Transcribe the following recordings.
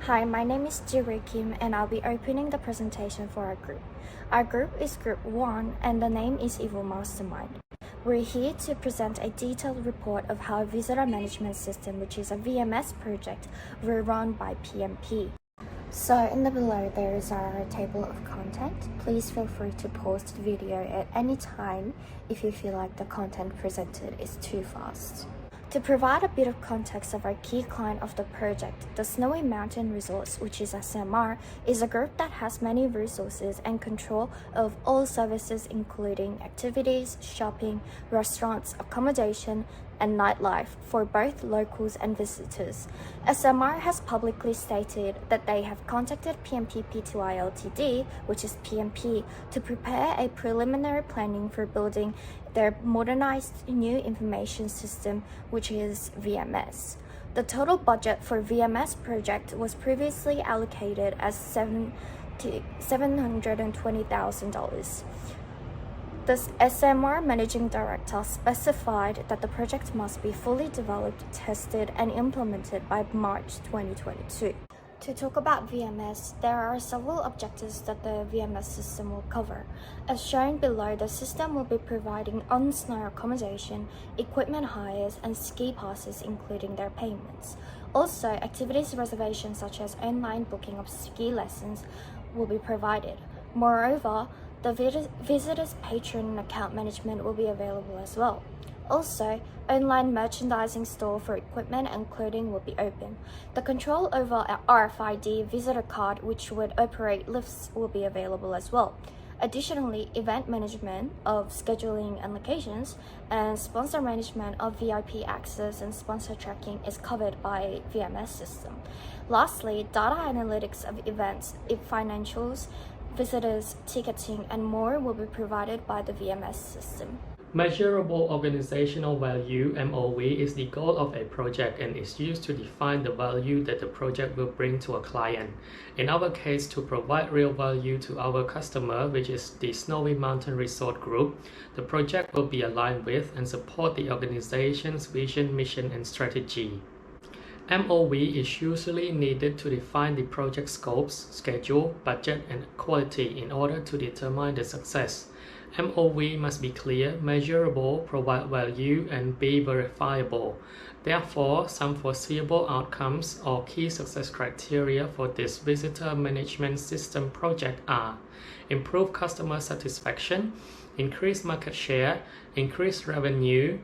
Hi, my name is Jiwei Kim and I'll be opening the presentation for our group. Our group is Group 1 and the name is Evil Mastermind. We're here to present a detailed report of how a visitor management system, which is a VMS project, will run by PMP. So in the below there is our table of content. Please feel free to pause the video at any time if you feel like the content presented is too fast. To provide a bit of context of our key client of the project, the Snowy Mountain Resorts, which is SMR, is a group that has many resources and control of all services including activities, shopping, restaurants, accommodation, and nightlife for both locals and visitors. SMR has publicly stated that they have contacted PMP Pty Ltd, which is PMP, to prepare a preliminary planning for building their modernized new information system, which is VMS. The total budget for VMS project was previously allocated as $720,000. The SMR Managing Director specified that the project must be fully developed, tested, and implemented by March 2022. To talk about VMS, there are several objectives that the VMS system will cover. As shown below, the system will be providing on-snow accommodation, equipment hires, and ski passes including their payments. Also, activities reservations such as online booking of ski lessons will be provided. Moreover, the visitor's patron account management will be available as well. Also, online merchandising store for equipment and clothing will be open. The control over RFID visitor card, which would operate lifts, will be available as well. Additionally, event management of scheduling and locations and sponsor management of VIP access and sponsor tracking is covered by VMS system. Lastly, data analytics of events, financials, visitors, ticketing, and more will be provided by the VMS system. Measurable Organizational Value (MOV) is the goal of a project and is used to define the value that the project will bring to a client. In our case, to provide real value to our customer, which is the Snowy Mountain Resort Group, the project will be aligned with and support the organization's vision, mission, and strategy. MOV is usually needed to define the project scopes, schedule, budget, and quality in order to determine the success. MOV must be clear, measurable, provide value, and be verifiable. Therefore, some foreseeable outcomes or key success criteria for this visitor management system project are: improve customer satisfaction, increase market share, increase revenue,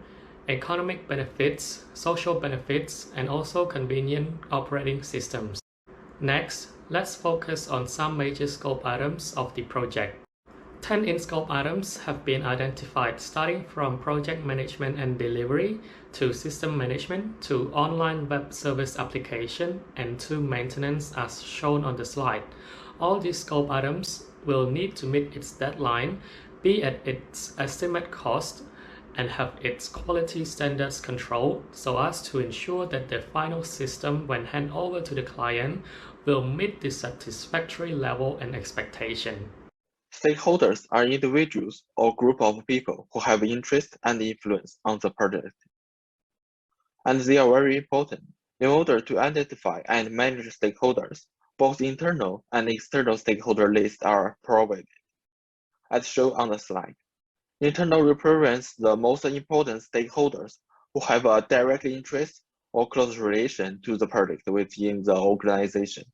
economic benefits, social benefits, and also convenient operating systems. Next, let's focus on some major scope items of the project. 10 in-scope items have been identified, starting from project management and delivery, to system management, to online web service application, and to maintenance as shown on the slide. All these scope items will need to meet its deadline, be at its estimate cost, and have its quality standards controlled so as to ensure that the final system, when handed over to the client, will meet the satisfactory level and expectation. Stakeholders are individuals or group of people who have interest and influence on the project, and they are very important. In order to identify and manage stakeholders, both internal and external stakeholder lists are provided, as shown on the slide. Internal represents the most important stakeholders who have a direct interest or close relation to the project within the organization.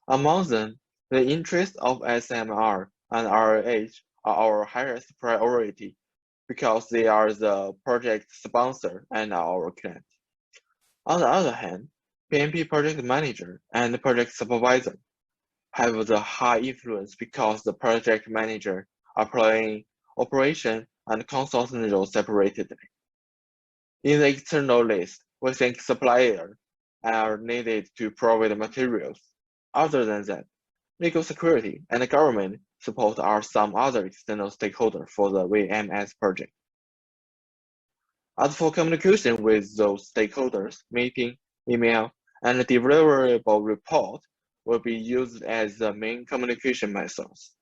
Among them, the interests of SMR and RLH are our highest priority because they are the project sponsor and our client. On the other hand, PMP project manager and project supervisor have the high influence because the project manager are playing operation and consultant roles separately. In the external list, we think suppliers are needed to provide materials. Other than that, legal security and government support are some other external stakeholders for the VMS project. As for communication with those stakeholders, meeting, email, and deliverable report will be used as the main communication methods.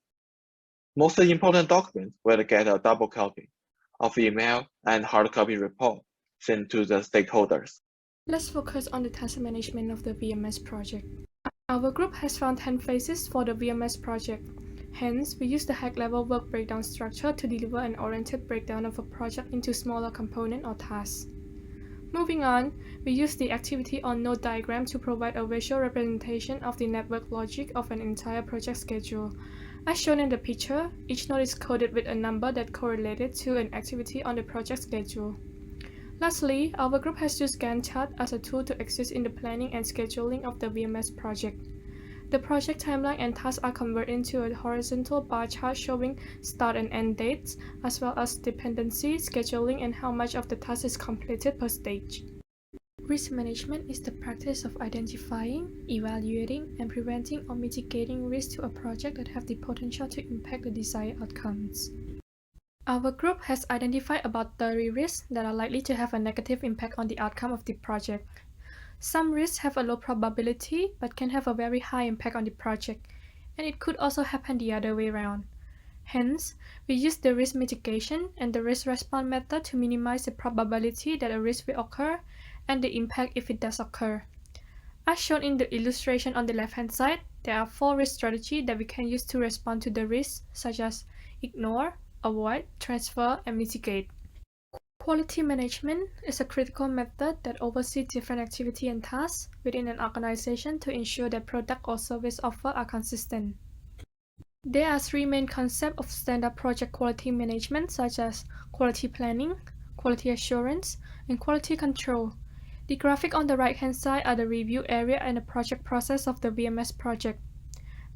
Most important documents will get a double copy of email and hard copy report sent to the stakeholders. Let's focus on the task management of the VMS project. Our group has found 10 phases for the VMS project. Hence, we use the high-level work breakdown structure to deliver an oriented breakdown of a project into smaller components or tasks. Moving on, we use the activity on node diagram to provide a visual representation of the network logic of an entire project schedule. As shown in the picture, each node is coded with a number that correlated to an activity on the project schedule. Lastly, our group has used Gantt chart as a tool to assist in the planning and scheduling of the VMS project. The project timeline and tasks are converted into a horizontal bar chart showing start and end dates, as well as dependency, scheduling, and how much of the task is completed per stage. Risk management is the practice of identifying, evaluating, and preventing or mitigating risks to a project that have the potential to impact the desired outcomes. Our group has identified about 30 risks that are likely to have a negative impact on the outcome of the project. Some risks have a low probability but can have a very high impact on the project, and it could also happen the other way around. Hence, we use the risk mitigation and the risk response method to minimize the probability that a risk will occur and the impact if it does occur. As shown in the illustration on the left-hand side, there are 4 risk strategies that we can use to respond to the risks, such as ignore, avoid, transfer, and mitigate. Quality management is a critical method that oversees different activities and tasks within an organization to ensure that product or service offered are consistent. There are 3 main concepts of standard project quality management, such as quality planning, quality assurance, and quality control. The graphic on the right-hand side are the review area and the project process of the VMS project.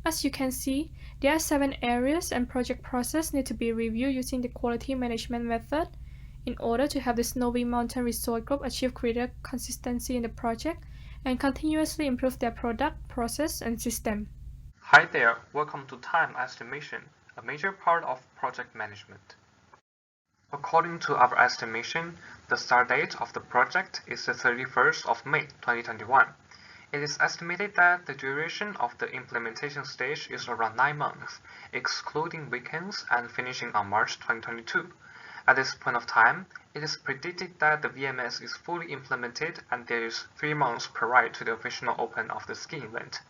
As you can see, there are 7 areas and project process need to be reviewed using the quality management method in order to have the Snowy Mountain Resort Group achieve greater consistency in the project and continuously improve their product, process, and system. Hi there, welcome to time estimation, a major part of project management. According to our estimation, the start date of the project is the 31st of May 2021. It is estimated that the duration of the implementation stage is around 9 months, excluding weekends, and finishing on March 2022. At this point of time, it is predicted that the VMS is fully implemented and there is 3 months prior to the official open of the skiing event.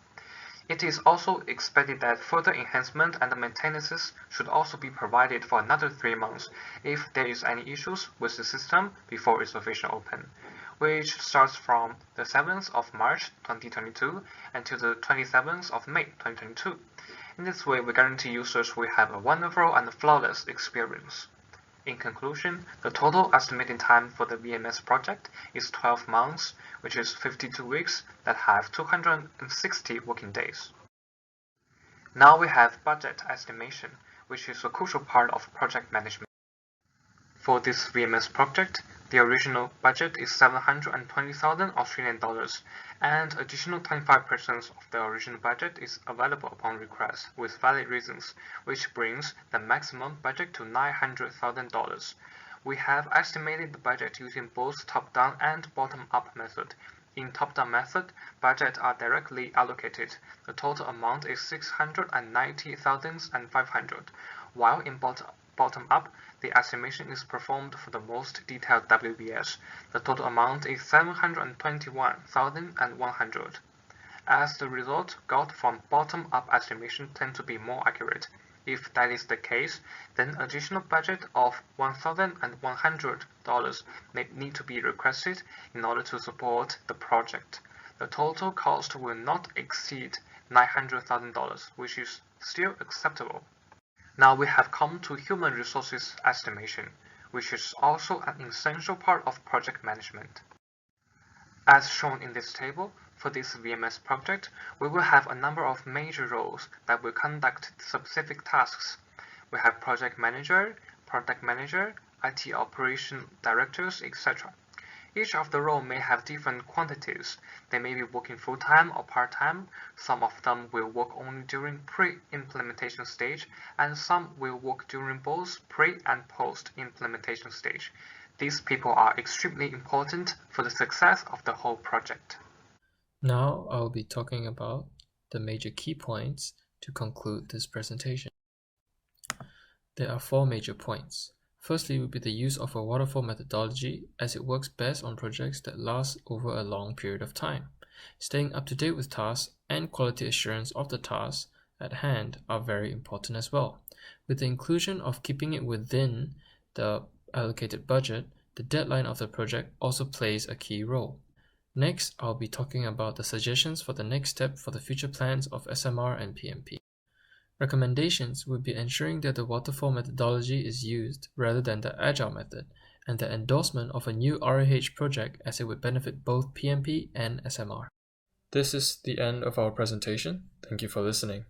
It is also expected that further enhancement and maintenance should also be provided for another 3 months if there is any issues with the system before its official open, which starts from the 7th of March 2022 until the 27th of May 2022. In this way, we guarantee users will have a wonderful and flawless experience. In conclusion, the total estimated time for the VMS project is 12 months, which is 52 weeks that have 260 working days. Now we have budget estimation, which is a crucial part of project management. For this VMS project, the original budget is 720,000 Australian dollars, and additional 25% of the original budget is available upon request with valid reasons, which brings the maximum budget to 900,000 dollars. We have estimated the budget using both top-down and bottom-up method. In top-down method, budgets are directly allocated. The total amount is 690,500, while in bottom-up, the estimation is performed for the most detailed WBS. The total amount is 721,100. As the result got from bottom-up estimation tend to be more accurate. If that is the case, then additional budget of $1,100 may need to be requested in order to support the project. The total cost will not exceed $900,000, which is still acceptable. Now we have come to human resources estimation, which is also an essential part of project management. As shown in this table, for this VMS project, we will have a number of major roles that will conduct specific tasks. We have project manager, product manager, IT operation directors, etc. Each of the roles may have different quantities. They may be working full-time or part-time. Some of them will work only during pre-implementation stage, and some will work during both pre- and post-implementation stage. These people are extremely important for the success of the whole project. Now I will be talking about the major key points to conclude this presentation. There are 4 major points. Firstly would be the use of a waterfall methodology, as it works best on projects that last over a long period of time. Staying up to date with tasks and quality assurance of the tasks at hand are very important as well. With the inclusion of keeping it within the allocated budget, the deadline of the project also plays a key role. Next, I'll be talking about the suggestions for the next step for the future plans of SMR and PMP. Recommendations would be ensuring that the waterfall methodology is used rather than the agile method, and the endorsement of a new RAH project as it would benefit both PMP and SMR. This is the end of our presentation. Thank you for listening.